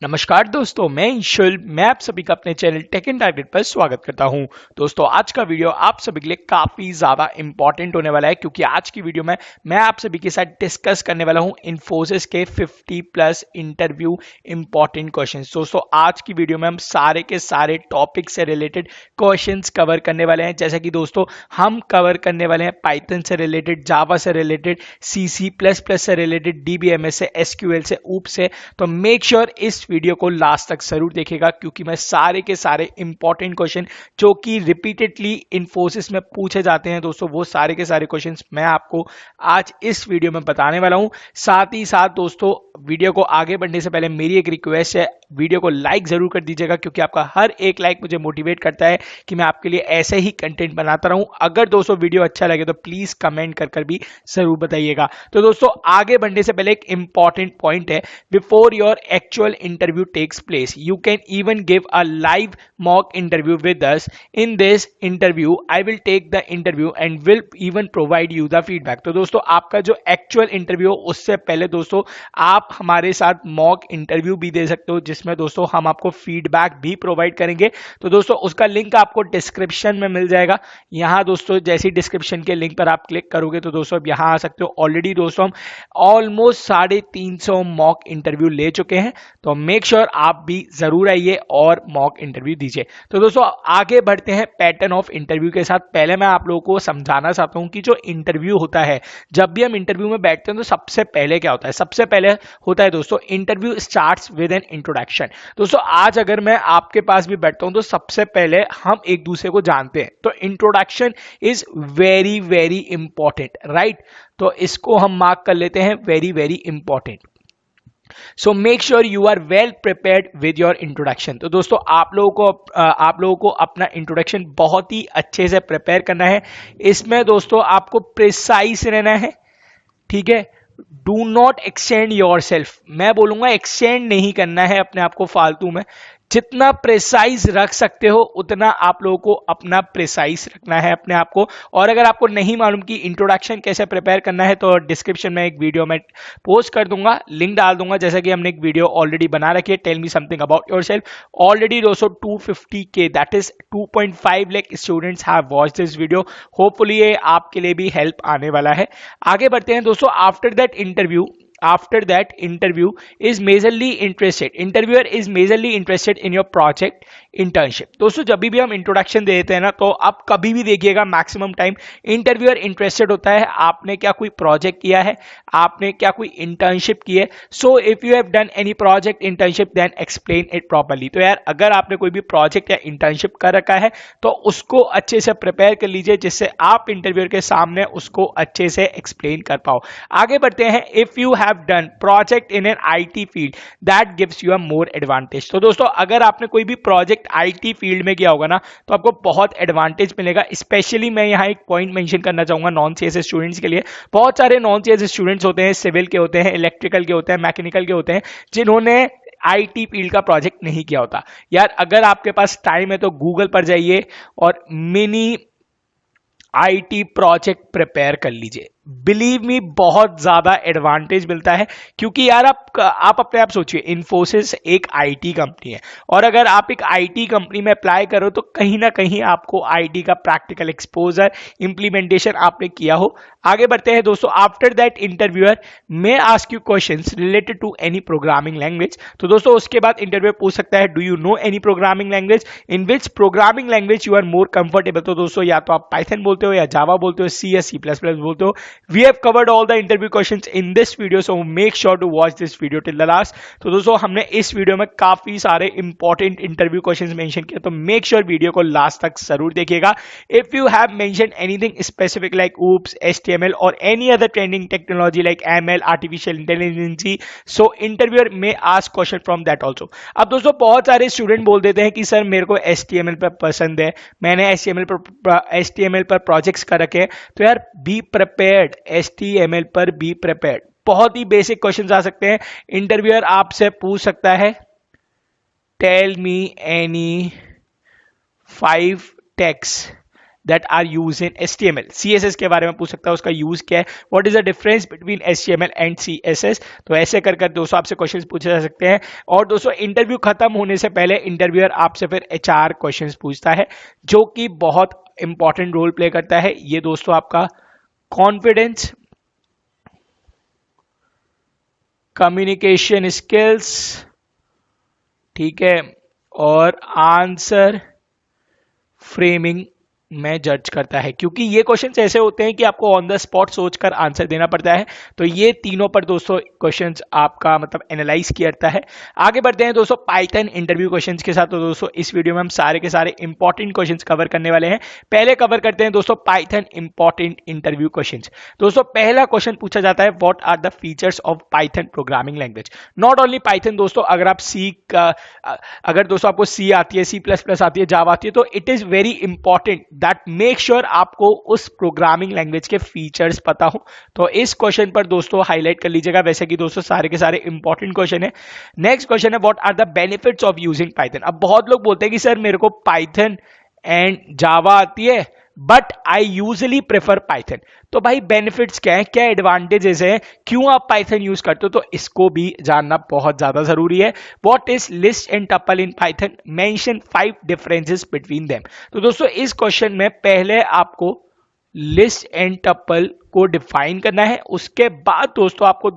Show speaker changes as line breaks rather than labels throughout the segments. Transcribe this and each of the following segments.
नमस्कार दोस्तों, मैं ईशुल। मैं आप सभी का अपने चैनल टेक एंड टारगेट पर स्वागत करता हूं। दोस्तों, आज का वीडियो आप सभी के लिए काफी ज्यादा इंपॉर्टेंट होने वाला है, क्योंकि आज की वीडियो में मैं आप सभी के साथ डिस्कस करने वाला हूं इन्फोसिस के 50+ इंटरव्यू इंपॉर्टेंट क्वेश्चंस। दोस्तों, आज की वीडियो में हम सारे के सारे टॉपिक से रिलेटेड क्वेश्चंस कवर करने वाले हैं। जैसे कि दोस्तों, हम कवर करने वाले हैं पाइथन से रिलेटेड, जावा से रिलेटेड, C++ से रिलेटेड, DBMS से, SQL से, ऊप से। तो मेक श्योर इस वीडियो को लास्ट तक जरूर देखेगा, क्योंकि मैं सारे के सारे इंपॉर्टेंट क्वेश्चन जो कि रिपीटेडली इन्फोसिस में पूछे जाते हैं दोस्तों, वो सारे के सारे क्वेश्चंस मैं आपको आज इस वीडियो में बताने वाला हूं। साथ ही साथ दोस्तों, वीडियो को आगे बढ़ने से पहले मेरी एक रिक्वेस्ट है, वीडियो को लाइक जरूर कर दीजिएगा, क्योंकि आपका हर एक लाइक मुझे मोटिवेट करता है कि मैं आपके लिए ऐसे ही कंटेंट बनाता रहूं। अगर दोस्तों वीडियो अच्छा लगे तो प्लीज कमेंट कर भी जरूर बताइएगा। तो दोस्तों, आगे बढ़ने से पहले एक इंपॉर्टेंट पॉइंट है, before your actual interview takes place, you can even give a live mock interview with us. In this interview I will take the interview and will even provide you the feedback. तो दोस्तों, आपका जो actual interview हो उससे पहले दोस्तों आप हमारे साथ मॉक इंटरव्यू भी दे सकते हो, जिसमें दोस्तों हम आपको फीडबैक भी प्रोवाइड करेंगे। तो दोस्तों, उसका लिंक आपको डिस्क्रिप्शन में मिल जाएगा। यहाँ दोस्तों, जैसे डिस्क्रिप्शन के लिंक पर आप क्लिक करोगे तो दोस्तों अब यहाँ आ सकते हो। ऑलरेडी दोस्तों हम ऑलमोस्ट 350 मॉक इंटरव्यू ले चुके हैं, तो मेक श्योर आप भी जरूर आइए और मॉक इंटरव्यू दीजिए। तो दोस्तों, आगे बढ़ते हैं पैटर्न ऑफ इंटरव्यू के साथ। पहले मैं आप लोगों को समझाना चाहता हूं कि जो इंटरव्यू होता है, जब भी हम इंटरव्यू में बैठते हैं तो सबसे पहले क्या होता है। सबसे पहले होता है दोस्तों, interview starts with an introduction. दोस्तों, आज अगर मैं आपके पास भी बैठता हूं तो सबसे पहले हम एक दूसरे को जानते हैं, तो introduction is very very important, right. तो इसको हम मार्क कर लेते हैं very very important. So make sure you are well prepared with your introduction. तो दोस्तों, आप लोगों को अपना इंट्रोडक्शन बहुत ही अच्छे से प्रिपेयर करना है। इसमें दोस्तों आपको प्रिसाइज रहना है, ठीक है। Do not extend your self. मैं बोलूंगा एक्सटेंड नहीं करना है अपने आप को फालतू में। जितना प्रिसाइज रख सकते हो उतना आप लोगों को अपना प्रिसाइज रखना है अपने आप को। और अगर आपको नहीं मालूम कि इंट्रोडक्शन कैसे प्रिपेयर करना है, तो डिस्क्रिप्शन में एक वीडियो में पोस्ट कर दूंगा, लिंक डाल दूंगा। जैसे कि हमने एक वीडियो ऑलरेडी बना रखी है, tell me something about yourself. Already दोस्तों 250K, that is 2.5 lakh students have watched this video. Hopefully ये आपके लिए भी हेल्प आने वाला है। आगे बढ़ते हैं दोस्तों। After that interview is majorly interested, interviewer is majorly interested in your project internship। दोस्तों, जब भी हम इंट्रोडक्शन दे देते हैं ना, तो आप कभी भी देखिएगा मैक्सिमम टाइम इंटरव्यूअर इंटरेस्टेड होता है आपने क्या कोई प्रोजेक्ट किया है, आपने क्या कोई इंटर्नशिप की है। So if you have done any project internship then explain it properly. तो यार, अगर आपने कोई भी प्रोजेक्ट या इंटर्नशिप कर रखा है तो उसको अच्छे से प्रिपेयर कर लीजिए, जिससे आप इंटरव्यूअर के सामने उसको अच्छे से एक्सप्लेन कर पाओ। आगे बढ़ते हैं। If you have done project in an IT field that gives you a more advantage. तो दोस्तों, अगर आपने कोई भी प्रोजेक्ट IT फील्ड में किया होगा ना, तो आपको बहुत एडवांटेज मिलेगा। स्पेशली मैं यहाँ एक पॉइंट मेंशन करना चाहूंगा नॉन CSS स्टूडेंट्स के लिए। बहुत सारे नॉन CSS स्टूडेंट्स होते हैं, सिविल के होते हैं, इलेक्ट्रिकल के होते हैं, मैकेनिकल के होते हैं, जिन्होंने IT फील्ड का प्रोजेक्ट नहीं किया होता। यार, अगर आपके पास टाइम है तो गूगल पर जाइए और मिनी IT प्रोजेक्ट प्रिपेयर कर लीजिए। बिलीव मी, बहुत ज्यादा एडवांटेज मिलता है। क्योंकि यार, आप अपने आप सोचिए, इन्फोसिस एक IT कंपनी है, और अगर आप एक IT कंपनी में अप्लाई करो तो कहीं ना कहीं आपको IT का प्रैक्टिकल एक्सपोजर, इंप्लीमेंटेशन आपने किया हो। आगे बढ़ते हैं दोस्तों। After that interviewer may ask you questions related to any programming language. तो दोस्तों, उसके बाद इंटरव्यूअर पूछ सकता है, do you know any programming language, in which programming language you are more comfortable. तो दोस्तों, या तो आप पाइथन बोलते हो, या जावा बोलते हो, C या C++ बोलते हो। We have covered all the interview questions in this video, so make sure to watch this video till the last। तो दोस्तों, हमने इस वीडियो में काफी सारे इंपॉर्टेंट इंटरव्यू क्वेश्चंस मेंशन किए, तो मेक श्योर वीडियो को लास्ट तक जरूर देखिएगा। If you have mention anything specific like oops, HTML और any other trending technology like ML, artificial intelligence, so interviewer may ask question from that also. अब दोस्तों, बहुत सारे स्टूडेंट बोल देते हैं कि सर मेरे को HTML पर पसंद है, मैंने HTML पर प्रोजेक्ट्स कर रखे हैं। तो यार, बी प्रिपेयर्ड, HTML पर बी प्रिपेयर्ड। बहुत ही बेसिक क्वेश्चंस आ सकते हैं। इंटरव्यूअर आपसे पूछ सकता है, tell me any 5 tags that are use in HTML। CSS के बारे में पूछ सकता है, उसका यूज क्या है, what is the difference between HTML and CSS। तो ऐसे कर कर दोस्तों आपसे क्वेश्चंस पूछे जा सकते हैं। और दोस्तों इंटरव्यू खत्म होने से पहले इंटरव्यूअर आपसे फिर HR क्वेश्चंस पूछता है, जो कि बहुत इंपॉर्टेंट रोल प्ले करता है। ये दोस्तों आपका कॉन्फिडेंस, कम्युनिकेशन स्किल्स, ठीक है, और आंसर फ्रेमिंग में जज करता है, क्योंकि ये क्वेश्चंस ऐसे होते हैं कि आपको ऑन द स्पॉट सोचकर आंसर देना पड़ता है। तो ये तीनों पर दोस्तों क्वेश्चंस आपका मतलब एनालाइज किया जाता है। आगे बढ़ते हैं दोस्तों पाइथन इंटरव्यू क्वेश्चंस के साथ। तो दोस्तों इस वीडियो में हम सारे के सारे इंपॉर्टेंट क्वेश्चंस कवर करने वाले हैं। पहले कवर करते हैं दोस्तों पाइथन इंपॉर्टेंट इंटरव्यू क्वेश्चंस। दोस्तों पहला क्वेश्चन पूछा जाता है, what are the features of Python programming language. Not only Python दोस्तों, अगर आप अगर दोस्तों आपको C आती है, C++ आती है, जावा आती है, तो it is very important that make sure आपको उस प्रोग्रामिंग लैंग्वेज के फीचर्स पता हो। तो इस क्वेश्चन पर दोस्तों हाईलाइट कर लीजिएगा, वैसे कि दोस्तों सारे के सारे इंपॉर्टेंट क्वेश्चन है। नेक्स्ट क्वेश्चन है, what are the benefits of using Python. अब बहुत लोग बोलते हैं कि सर मेरे को पाइथन एंड जावा आती है, but I usually prefer Python. तो भाई बेनिफिट्स क्या है, क्या एडवांटेजेस है, क्यों आप पाइथन यूज करते हो, तो इसको भी जानना बहुत ज्यादा जरूरी है। What is list and tuple in Python, mention 5 differences between them. तो दोस्तों इस क्वेश्चन में पहले आपको लिस्ट एंड टपल को डिफाइन करना है, उसके बाद दोस्तों आपको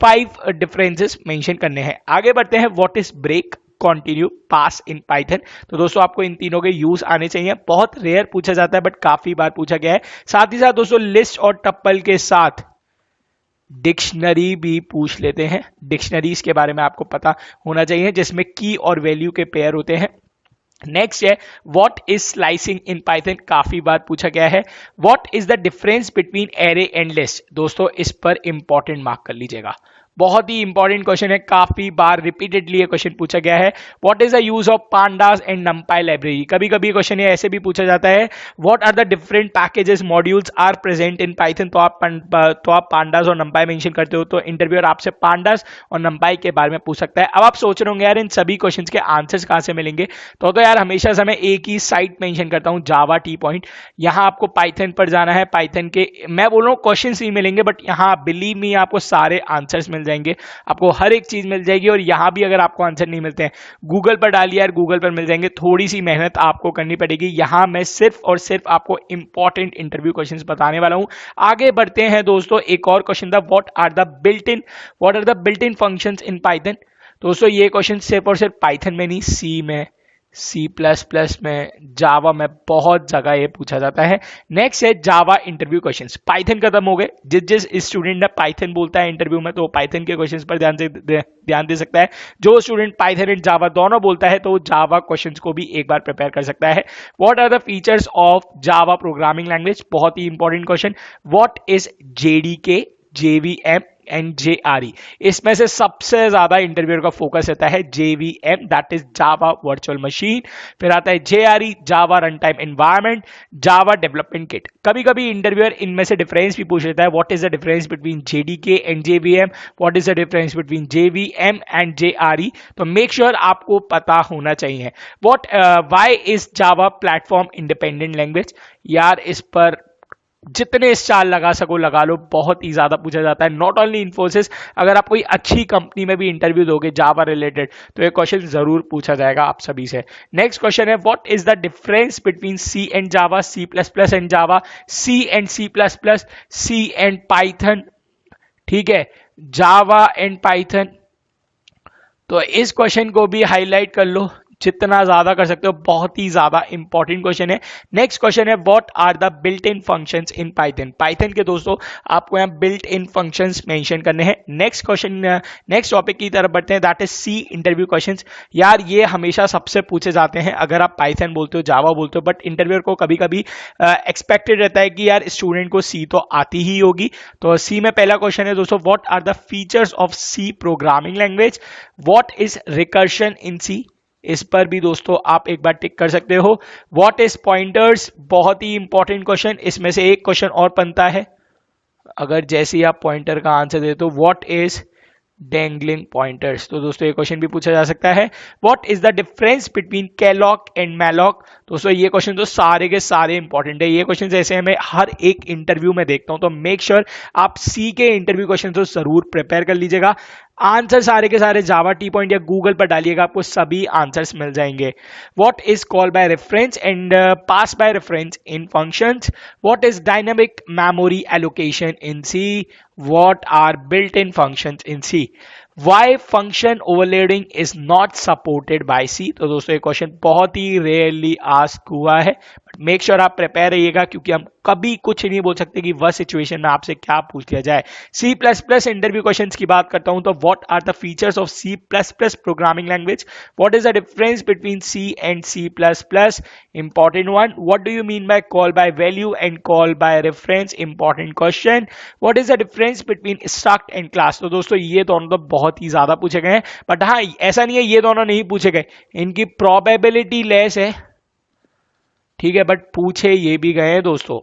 5 डिफरेंसेस मेंशन करने हैं। आगे बढ़ते हैं, what is break, continue, pass in Python. तो दोस्तों आपको इन तीनों के यूज आने चाहिए। बहुत रेयर पूछा जाता है बट काफी बार पूछा गया है। साथ ही साथ दोस्तों लिस्ट और टप्पल के साथ डिक्शनरी भी पूछ लेते हैं। डिक्शनरीज के बारे में आपको पता होना चाहिए, जिसमें की और वैल्यू के पेयर होते हैं। नेक्स्ट है, what is slicing in Python, काफी बार पूछा गया है। What is the difference between array and list, दोस्तों इस पर इंपॉर्टेंट मार्क कर लीजिएगा, बहुत ही इंपॉर्टेंट क्वेश्चन है, काफी बार रिपीटेडली ये क्वेश्चन पूछा गया है। What is the use of pandas and NumPy library, कभी कभी क्वेश्चन ये ऐसे भी पूछा जाता है। What are the different packages modules are present in Python, तो आप पांडास और नंपाई मेंशन करते हो, तो इंटरव्यूअर आपसे पांडास और नंपाई के बारे में पूछ सकता है। अब आप सोच रहे होंगे यार इन सभी क्वेश्चन के आंसर्स कहां से मिलेंगे, तो यार हमेशा से मैं एक ही साइट मेंशन करता हूं, जावा टी पॉइंट। यहां आपको पाइथन पर जाना है, पाइथन के मैं बोल रहा हूं क्वेश्चन नहीं मिलेंगे, बट यहां बिलीव मी आपको सारे आंसर्स मिल जाएंगे, आपको हर एक चीज मिल जाएगी। और यहां भी अगर आपको आंसर नहीं मिलते हैं, गूगल पर डालिए यार, गूगल पर मिल जाएंगे, थोड़ी सी मेहनत आपको करनी पड़ेगी। यहां मैं सिर्फ और सिर्फ आपको इंपॉर्टेंट इंटरव्यू क्वेश्चंस बताने वाला हूं। आगे बढ़ते हैं दोस्तों, एक और क्वेश्चन था, what are the built in functions in Python. दोस्तों ये क्वेश्चन सिर्फ और सिर्फ पाइथन में नहीं, C में, C++ में, जावा में बहुत जगह ये पूछा जाता है। नेक्स्ट है जावा इंटरव्यू क्वेश्चंस। पाइथन खत्म हो गए, जिस स्टूडेंट ने पाइथन बोलता है इंटरव्यू में, तो पाइथन के क्वेश्चंस पर ध्यान दे सकता है। जो स्टूडेंट पाइथन एंड जावा दोनों बोलता है, तो जावा क्वेश्चंस को भी एक बार प्रिपेयर कर सकता है। What are the features of Java programming language, बहुत ही important question. What is JDK, JVM and JRE, इसमें से सबसे ज्यादा इंटरव्यूअर का फोकस रहता है JVM, that is Java virtual machine. फिर आता है JRE, Java run time environment, Java development kit. कभी कभी इंटरव्यूअर इनमें से डिफरेंस भी पूछ लेता है, what is the difference between JDK and JVM, what is the difference between JVM and JRE। तो मेक श्योर आपको पता होना चाहिए। Why is Java platform independent language, यार इस पर जितने स्टार लगा सको लगा लो, बहुत ही ज्यादा पूछा जाता है। नॉट ओनली इन्फोसिस, अगर आप कोई अच्छी कंपनी में भी इंटरव्यू दोगे जावा रिलेटेड, तो ये क्वेश्चन जरूर पूछा जाएगा आप सभी से। नेक्स्ट क्वेश्चन है, what is the difference between C and Java, C++ and Java, C and C++, C and Python, ठीक है, जावा एंड पाइथन। तो इस क्वेश्चन को भी हाईलाइट कर लो, जितना ज्यादा कर सकते हो, बहुत ही ज्यादा इंपॉर्टेंट क्वेश्चन है। नेक्स्ट क्वेश्चन है, what are the built in functions in Python. Python के दोस्तों आपको यहाँ बिल्ट इन फंक्शंस मेंशन करने हैं। नेक्स्ट क्वेश्चन, नेक्स्ट टॉपिक की तरफ बढ़ते हैं, that is C interview questions. यार ये हमेशा सबसे पूछे जाते हैं, अगर आप पाइथन बोलते हो, जावा बोलते हो, बट इंटरव्यूअर को कभी कभी एक्सपेक्टेड रहता है कि यार स्टूडेंट को C तो आती ही होगी। तो C में पहला क्वेश्चन है दोस्तों, what are the features of C programming language, what is recursion in C, इस पर भी दोस्तों आप एक बार टिक कर सकते हो। व्हाट इज पॉइंटर्स, बहुत ही इंपॉर्टेंट क्वेश्चन, इसमें से एक क्वेश्चन और बनता है अगर जैसे ही आप पॉइंटर का आंसर दे तो। What is dangling pointers. तो दोस्तों ये क्वेश्चन भी पूछा जा सकता है। What is the difference between calloc and malloc. दोस्तों ये क्वेश्चन तो सारे के सारे इंपॉर्टेंट है। ये क्वेश्चन ऐसे मैं हर एक इंटरव्यू में देखता हूं, तो मेक श्योर आप सी के इंटरव्यू क्वेश्चन तो जरूर प्रिपेयर कर लीजिएगा। आंसर सारे के सारे जावा टी पॉइंट या गूगल पर डालिएगा, आपको सभी आंसर्स मिल जाएंगे। What is called by reference and pass by reference in functions. What is dynamic memory allocation in C. What are built-in functions in C? Why function overloading is not supported by C? तो दोस्तों ये question बहुत ही rarely ask हुआ है, but make sure आप prepare रहिएगा, क्योंकि हम कभी कुछ नहीं बोल सकते कि वह सिचुएशन में आपसे क्या पूछ लिया जाए। C++ इंटरव्यू क्वेश्चंस की बात करता हूं तो what are the features of C++ programming language. What is the difference between C and C++। Important one. What do you mean by call by value and call by reference. Important question. What is the difference between struct and class. तो दोस्तों ये दोनों तो बहुत ही ज्यादा पूछे गए हैं, बट हाँ ऐसा नहीं है ये दोनों नहीं पूछे गए, इनकी प्रोबेबिलिटी लेस है, ठीक है, बट पूछे ये भी गए हैं दोस्तों।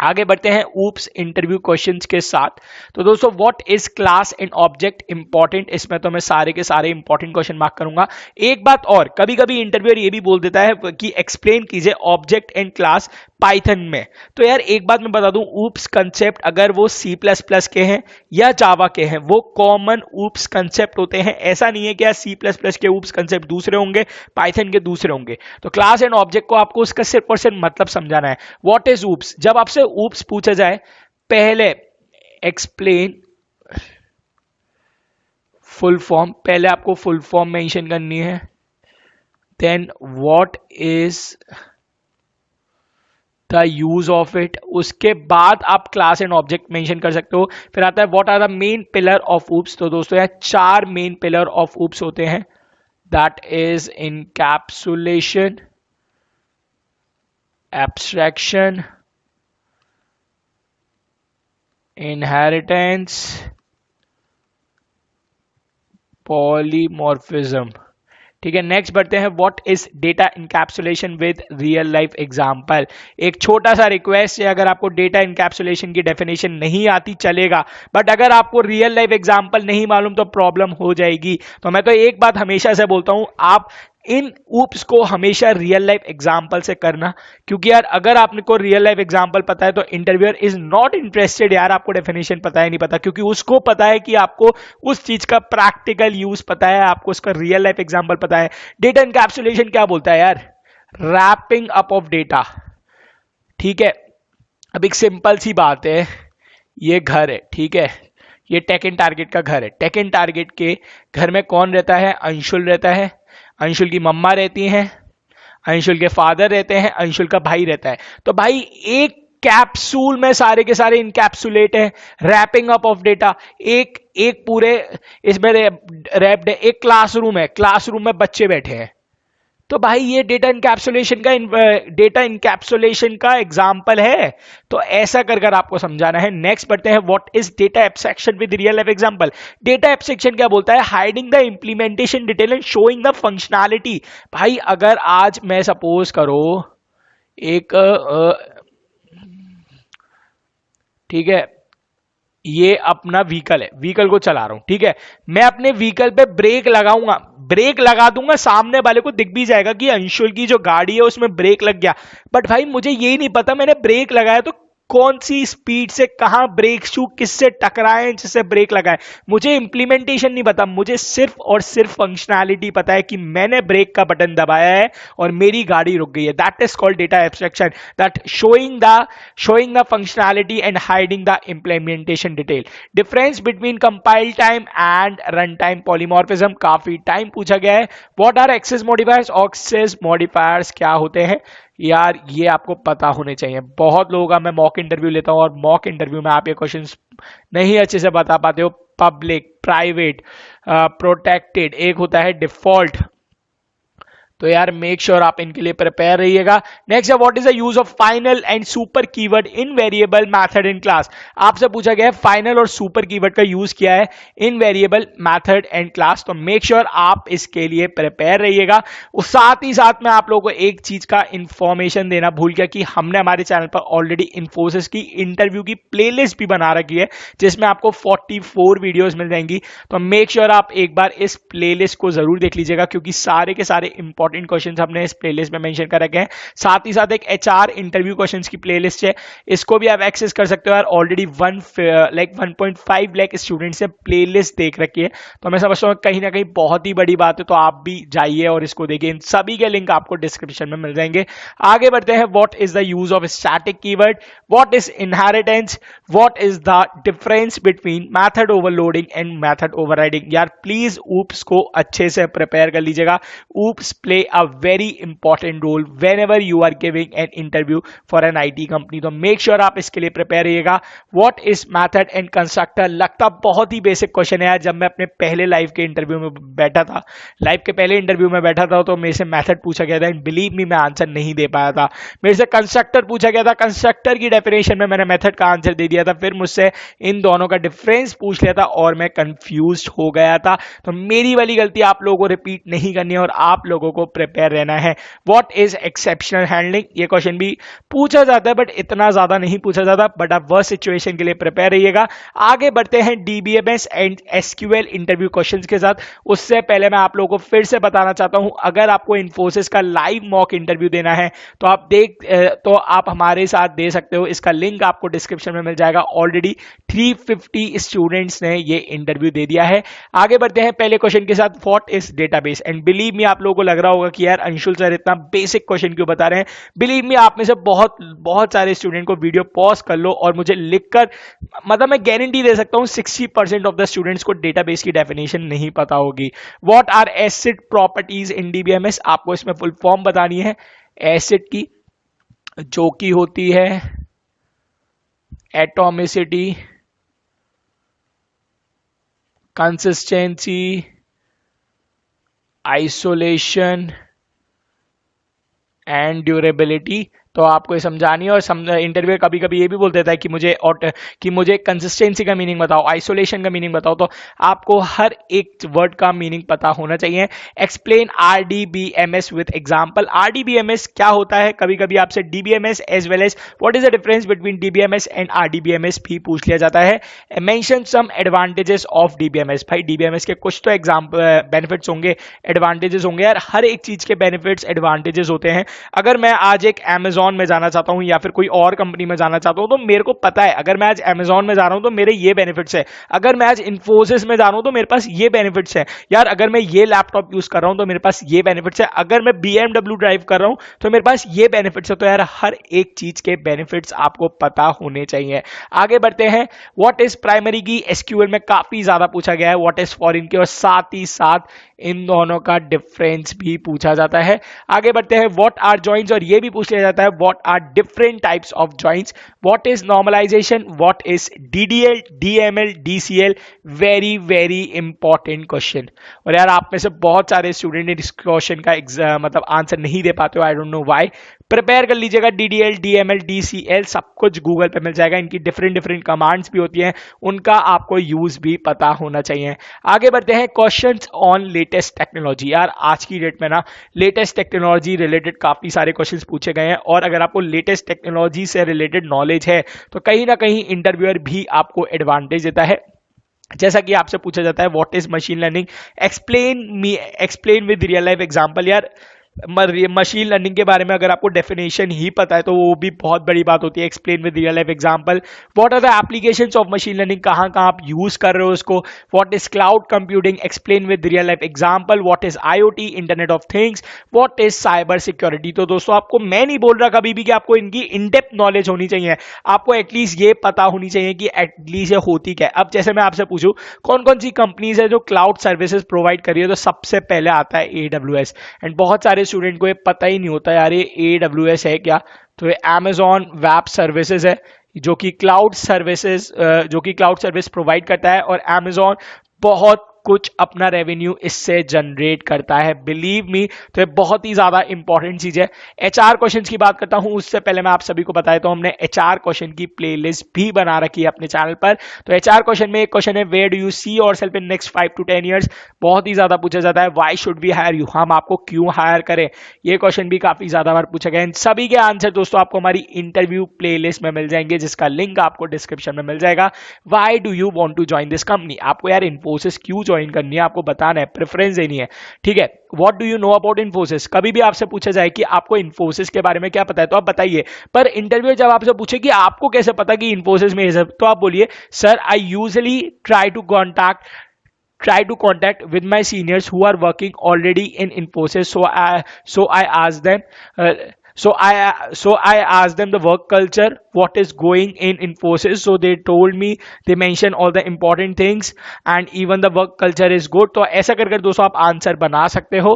आगे बढ़ते हैं ऊप्स इंटरव्यू क्वेश्चंस के साथ। तो दोस्तों what is class and object. Important, इसमें तो मैं सारे के सारे इंपॉर्टेंट क्वेश्चन मार्क करूंगा। एक बात और, कभी कभी इंटरव्यूअर ये भी बोल देता है कि एक्सप्लेन कीजिए ऑब्जेक्ट एंड क्लास पाइथन में। तो यार एक बात मैं बता दूं, ऊप्स कंसेप्ट अगर वो C++ के हैं या जावा के हैं, वो कॉमन ऊप्स कंसेप्ट होते हैं। ऐसा नहीं है कि यार C++ के ऊप्स कंसेप्ट दूसरे होंगे, पाइथन के दूसरे होंगे। तो क्लास एंड ऑब्जेक्ट को आपको उसका सिर्फ और सिर्फ मतलब समझाना है। What is oops. जब आपसे ऊप्स पूछा जाए, पहले एक्सप्लेन फुल फॉर्म, पहले आपको फुल फॉर्म मेंशन करनी है। Then what is the use of it, उसके बाद आप क्लास एंड ऑब्जेक्ट मेंशन कर सकते हो। फिर आता है what are the main pillar of OOPs. तो दोस्तों यहाँ 4 मेन पिलर ऑफ ऊप्स होते हैं। That is encapsulation, abstraction, inheritance, polymorphism. ठीक है, नेक्स्ट बढ़ते हैं। What is data encapsulation with real life example. एक छोटा सा रिक्वेस्ट है, अगर आपको डेटा इनकैप्सुलेशन की डेफिनेशन नहीं आती चलेगा, बट अगर आपको रियल लाइफ एग्जांपल नहीं मालूम तो प्रॉब्लम हो जाएगी। तो मैं तो एक बात हमेशा से बोलता हूं, आप इन ऊप्स को हमेशा रियल लाइफ एग्जांपल से करना, क्योंकि यार अगर आपको रियल लाइफ एग्जांपल पता है तो इंटरव्यूअर इज नॉट इंटरेस्टेड यार आपको डेफिनेशन पता है नहीं पता, क्योंकि उसको पता है कि आपको उस चीज का प्रैक्टिकल यूज पता है, आपको उसका रियल लाइफ एग्जांपल पता है। डेटा इनकैप्सुलेशन क्या बोलता है यार, रैपिंग अप ऑफ डेटा। ठीक है, अब एक सिंपल सी बात है, ये घर है, ठीक है, ये टेक एंड टारगेट का घर है। टेक एंड टारगेट के घर में कौन रहता है, अंशुल रहता है, अंशुल की मम्मा रहती हैं, अंशुल के फादर रहते हैं, अंशुल का भाई रहता है। तो भाई एक कैप्सूल में सारे के सारे इनकैप्सुलेट है, रैपिंग अप ऑफ डेटा। एक एक पूरे इसमें रैप्ड है। एक क्लासरूम है, क्लासरूम में बच्चे बैठे हैं, तो भाई ये डेटा इनकैप्सुलेशन का एग्जांपल है। तो ऐसा कर कर आपको समझाना है। नेक्स्ट बढ़ते हैं, what is data abstraction with real life example. Data abstraction क्या बोलता है, hiding the implementation detail and showing the functionality. भाई अगर आज मैं सपोज करो एक ठीक है, ये अपना व्हीकल है, व्हीकल को चला रहा हूं, ठीक है, मैं अपने व्हीकल पे ब्रेक लगाऊंगा, ब्रेक लगा दूंगा, सामने वाले को दिख भी जाएगा कि अंशुल की जो गाड़ी है उसमें ब्रेक लग गया। बट भाई मुझे यही नहीं पता मैंने ब्रेक लगाया तो कौन सी स्पीड से कहां ब्रेक शू किससे टकराए जिससे ब्रेक लगाए, मुझे इंप्लीमेंटेशन नहीं पता, मुझे सिर्फ और सिर्फ फंक्शनैलिटी पता है कि मैंने ब्रेक का बटन दबाया है और मेरी गाड़ी रुक गई है। That is called data abstraction, that showing the functionality and hiding the implementation detail. Difference between compile time and run time polymorphism, काफी टाइम पूछा गया है। What are access modifiers, access modifiers क्या होते हैं, यार ये आपको पता होने चाहिए। बहुत लोगों का मैं मॉक इंटरव्यू लेता हूं और मॉक इंटरव्यू में आप ये क्वेश्चंस नहीं अच्छे से बता पाते हो। पब्लिक, प्राइवेट, प्रोटेक्टेड, एक होता है डिफॉल्ट, तो यार मेक श्योर आप इनके लिए प्रिपेयर रहिएगा। नेक्स्ट है what is the use of final and super keyword in variable method in class. आपसे पूछा गया है फाइनल और सुपर कीवर्ड का यूज किया है इन वेरिएबल मेथड एंड क्लास, तो मेक श्योर आप इसके लिए प्रिपेयर रहिएगा। उस साथ ही साथ मैं आप लोगों को एक चीज का इंफॉर्मेशन देना भूल गया कि हमने हमारे चैनल पर ऑलरेडी इन्फोसिस की इंटरव्यू की प्लेलिस्ट भी बना रखी है जिसमें आपको 44 वीडियोस मिल जाएंगी। तो मेक श्योर आप एक बार इस प्लेलिस्ट को जरूर देख लीजिएगा क्योंकि सारे के सारे इंपॉर्टेंट क्वेश्चंस हमने इस प्लेलिस्ट में मेंशन कर रखे हैं। साथ ही साथ एक एचआर इंटरव्यू क्वेश्चंस की प्लेलिस्ट है, इसको भी आप एक्सेस कर सकते हो यार। ऑलरेडी 1.5 लाख स्टूडेंट्स ने प्लेलिस्ट देख रखी है, तो मैं समझता हूँ कहीं ना कहीं बहुत ही बड़ी बात है। तो आप भी जाइए और इसको देखिए, इन सभी के लिंक आपको डिस्क्रिप्शन में मिल जाएंगे। आगे बढ़ते हैं। What is the use of static keyword, what is inheritance, what is the difference between method overloading and method overriding. यार प्लीज ऊप्स को अच्छे से प्रिपेयर कर लीजिएगा। OOPs play a very important role whenever you are giving an interview for an IT company, तो make sure आप इसके लिए प्रिपेयर रहिएगा। What is method and constructor, लगता बहुत ही बेसिक क्वेश्चन है यार। जब मैं अपने पहले लाइव के इंटरव्यू में बैठा था, लाइव के पहले इंटरव्यू में बैठा था, तो मेरे से मैथड पूछा गया था एंड बिलीव मी मैं आंसर नहीं दे पाया था। मेरे से कंस्ट्रक्टर पूछा गया था, कंस्ट्रक्टर की डेफिनेशन में मैंने मेथड का आंसर दे दिया था, फिर मुझसे इन दोनों का डिफरेंस पूछ लिया था और मैं कंफ्यूज हो गया था। तो मेरी वाली गलती आप लोगों को रिपीट नहीं करनी है और आप लोगों को प्रिपेयर रहना है। व्हाट इज एक्सेप्शनल हैंडलिंग, ये क्वेश्चन भी पूछा जाता है बट इतना ज्यादा नहीं पूछा जाता, बट आप वह सिचुएशन के लिए प्रिपेयर रहिएगा। आगे बढ़ते हैं DBMS and SQL interview questions के साथ। उससे पहले मैं आप लोगों को फिर से बताना चाहता हूं, अगर आपको इन्फोसिस का लाइव मॉक इंटरव्यू देना है तो आप हमारे साथ दे सकते हो। इसका लिंक आपको डिस्क्रिप्शन में मिल जाएगा। ऑलरेडी 350 स्टूडेंट्स ने ये इंटरव्यू दे दिया है। आगे बढ़ते हैं पहले क्वेश्चन के साथ। What is database, and believe me आप लोगों को लग रहा होगा कि यार अंशुल सर इतना बेसिक क्वेश्चन क्यों बता रहे हैं। बिलीव मी आप में से बहुत सारे स्टूडेंट को वीडियो पॉज कर लो और मुझे लिखकर, मतलब मैं गारंटी दे सकता हूं 60% ऑफ द स्टूडेंट्स को डेटाबेस की डेफिनेशन नहीं पता होगी। What are ACID properties in DBMS, आपको इसमें फुल फॉर्म बतानी है एसिड की, जो की होती है atomicity, consistency, isolation and durability. तो आपको ये समझानी है। और इंटरव्यू कभी कभी ये भी बोल देता है कि मुझे कंसिस्टेंसी का मीनिंग बताओ, आइसोलेशन का मीनिंग बताओ, तो आपको हर एक वर्ड का मीनिंग पता होना चाहिए। Explain RDBMS with example, RDBMS क्या होता है, कभी कभी आपसे DBMS as well as what is the difference between DBMS and RDBMS भी पूछ लिया जाता है। Mention some advantages of DBMS, भाई डीबीएमएस के कुछ तो एग्जांपल बेनिफिट्स होंगे, एडवांटेजेस होंगे यार। हर एक चीज के बेनिफिट्स एडवांटेजेस होते हैं। अगर मैं आज एक Amazon में जाना चाहता हूं या फिर कोई और कंपनी में जाना चाहता हूं, तो मेरे को पता है अगर मैं आज Amazon में जा रहा हूं तो मेरे ये बेनिफिट्स है, अगर मैं आज इन्फोसिस में जा रहा हूं तो मेरे पास ये बेनिफिट्स है यार, अगर मैं ये लैपटॉप यूज कर रहा हूं तो मेरे पास ये बेनिफिट्स है, अगर मैं BMW ड्राइव कर रहा हूं तो मेरे पास ये बेनिफिट्स है। तो यार हर एक चीज के बेनिफिट्स आपको पता होने चाहिए। आगे बढ़ते हैं। व्हाट इज प्राइमरी की एसक्यूएल में काफी ज्यादा पूछा गया है, व्हाट इज फॉरेन की, और साथ ही साथ इन दोनों का डिफरेंस भी पूछा जाता है। आगे बढ़ते हैं। व्हाट आर जॉइंट्स, और ये भी पूछ लिया जाता है what are different types of joints, what is normalization, what is DDL, DML, DCL. Very very important question. और यार आप में से बहुत सारे स्टूडेंट इस क्वेश्चन का मतलब आंसर नहीं दे पाते हो, I don't know why. Prepare कर लीजिएगा। डीडीएल, डीएमएल, डीसीएल सब कुछ गूगल पे मिल जाएगा। इनकी डिफरेंट डिफरेंट कमांड्स भी होती हैं, उनका आपको यूज भी पता होना चाहिए। आगे बढ़ते हैं। क्वेश्चंस ऑन लेटेस्ट टेक्नोलॉजी, यार आज की डेट में ना लेटेस्ट टेक्नोलॉजी रिलेटेड काफी सारे क्वेश्चंस पूछे गए हैं, और अगर आपको लेटेस्ट टेक्नोलॉजी से रिलेटेड नॉलेज है तो कहीं ना कहीं इंटरव्यूअर भी आपको एडवांटेज देता है। जैसा कि आपसे पूछा जाता है what is machine learning, explain with real life example. यार मशीन लर्निंग के बारे में अगर आपको डेफिनेशन ही पता है तो वो भी बहुत बड़ी बात होती है। Explain with real life example. What are the applications of machine learning, कहां कहां आप यूज कर रहे हो उसको। What is cloud computing, explain with real life example. What is IoT, internet of things. What is cyber security. तो दोस्तों आपको मैं नहीं बोल रहा कभी भी कि आपको इनकी इन डेप्थ नॉलेज होनी चाहिए, आपको एटलीस्ट ये पता होनी चाहिए कि एटलीस्ट ये होती क्या है। अब जैसे मैं आपसे पूछूं कौन कौन सी कंपनीज है जो क्लाउड सर्विसेज प्रोवाइड कर रही है, तो सबसे पहले आता है AWS। एंड बहुत सारे स्टूडेंट को ये पता ही नहीं होता यार ये AWS है क्या। तो ये Amazon वेब सर्विसेज है जो कि क्लाउड सर्विस प्रोवाइड करता है, और Amazon बहुत कुछ अपना रेवेन्यू इससे जनरेट करता है, बिलीव मी। तो ये बहुत ही ज्यादा इंपॉर्टेंट चीज है। एचआर क्वेश्चन की बात करता हूं उससे पहले मैं आप सभी को बताया तो हमने एचआर क्वेश्चन की प्लेलिस्ट भी बना रखी है अपने चैनल पर। तो एचआर क्वेश्चन में एक क्वेश्चन है, where do you see yourself in next 5 to 10 years. बहुत ही ज्यादा पूछा जाता है, why should we hire you, हम आपको क्यों हायर करें। ये क्वेश्चन भी काफी ज्यादा बार पूछा गया है। इन सभी के आंसर दोस्तों आपको हमारी इंटरव्यू प्लेलिस्ट में मिल जाएंगे, जिसका लिंक आपको डिस्क्रिप्शन में मिल जाएगा। Why do you want to join this company, आपको यार इन्फोसिस क्यों ज्वाइन करनी है, आपको बताना है, प्रेफरेंस देनी है, ठीक है। What do you know about Infosys, कभी भी आपसे पूछा जाए कि आपको इन्फोसिस के बारे में क्या पता है तो आप बताइए। पर इंटरव्यू जब आपसे पूछे कि आपको कैसे पता कि इन्फोसिस में ये सब, तो आप बोलिए sir I usually try to contact with my seniors who are working already in Infosys. So I asked them. So I asked them the work culture, what is going in Infosys. So they told me, they mentioned all the important things and even the work culture is good. तो ऐसा कर कर दोस्तों आप answer बना सकते हो।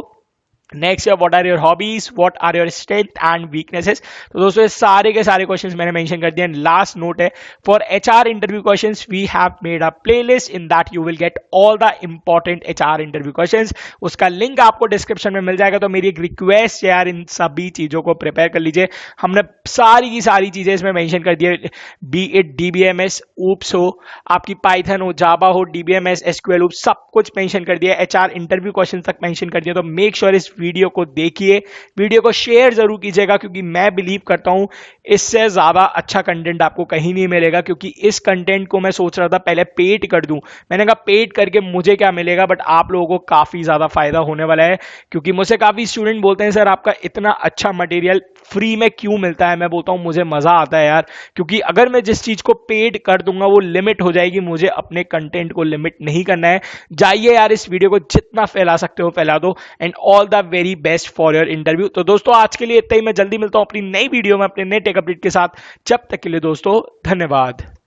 Next है, what are your hobbies, what are your strength and weaknesses. तो दोस्तों ये सारे के सारे क्वेश्चंस मैंने मेंशन कर दिए। लास्ट नोट है, for HR interview questions we have made a playlist, in that you will get all the important HR interview questions. उसका लिंक आपको डिस्क्रिप्शन में मिल जाएगा। तो मेरी एक रिक्वेस्ट है यार, इन सभी चीजों को प्रिपेयर कर लीजिए। हमने सारी की सारी चीजें इसमें मेंशन कर दी है, बी इट डीबीएमएस ऊप्स हो, आपकी पाइथन हो, जावा हो, डीबीएमएस एसक्यूएल ऊप्स, सब कुछ मेंशन कर दिया है। एचआर इंटरव्यू क्वेश्चन तक मेंशन कर दिया। तो मेक श्योर इस वीडियो को देखिए, वीडियो को शेयर जरूर कीजिएगा, क्योंकि मैं बिलीव करता हूं इससे ज्यादा अच्छा कंटेंट आपको कहीं नहीं मिलेगा। क्योंकि इस कंटेंट को मैं सोच रहा था पहले पेड कर दूं, मैंने कहा पेड करके मुझे क्या मिलेगा, बट आप लोगों को काफी ज्यादा फायदा होने वाला है। क्योंकि मुझसे काफी स्टूडेंट बोलते हैं सर आपका इतना अच्छा मटेरियल फ्री में क्यों मिलता है। मैं बोलता हूं मुझे मजा आता है यार, क्योंकि अगर मैं जिस चीज को पेड कर दूंगा वो लिमिट हो जाएगी, मुझे अपने कंटेंट को लिमिट नहीं करना है। जाइए यार इस वीडियो को जितना फैला सकते हो फैला दो, and all the very best for your interview. तो दोस्तों आज के लिए इतना ही, मैं जल्दी मिलता हूं अपनी नई वीडियो में अपने नए टेक अपडेट के साथ। जब तक के लिए दोस्तों धन्यवाद।